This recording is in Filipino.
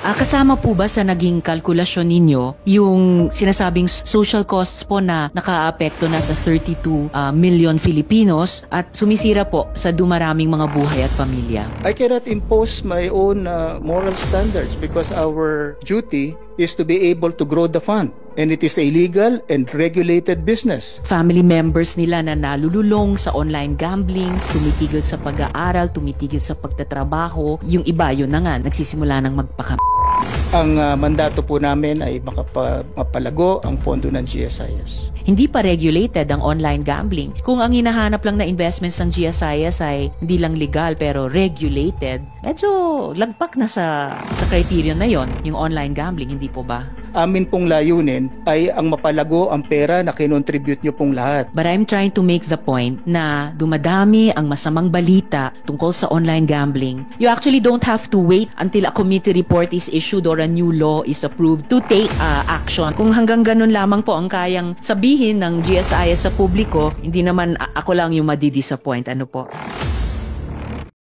Kasama po ba sa naging kalkulasyon ninyo yung sinasabing social costs po na nakaapekto na sa 32 million Filipinos at sumisira po sa dumaraming mga buhay at pamilya? I cannot impose my own moral standards because our duty is to be able to grow the fund. And it is a legal and regulated business. Family members nila na nalululong sa online gambling, tumitigil sa pag-aaral, tumitigil sa pagtatrabaho. Yung iba, yun na nga, nagsisimula ng magpaka... Ang mandato po namin ay mapalago ang pondo ng GSIS. Hindi pa regulated ang online gambling. Kung ang hinahanap lang na investments ng GSIS ay hindi lang legal pero regulated, medyo lagpak na sa criterion na yon, yung online gambling, hindi po ba? Amin pong layunin ay ang mapalago ang pera na kinontribute nyo pong lahat. But I'm trying to make the point na dumadami ang masamang balita tungkol sa online gambling. You actually don't have to wait until a committee report is issued or a new law is approved to take action. Kung hanggang ganun lamang po ang kayang sabihin ng GSIS sa publiko, hindi naman ako lang yung madidisappoint. Ano po?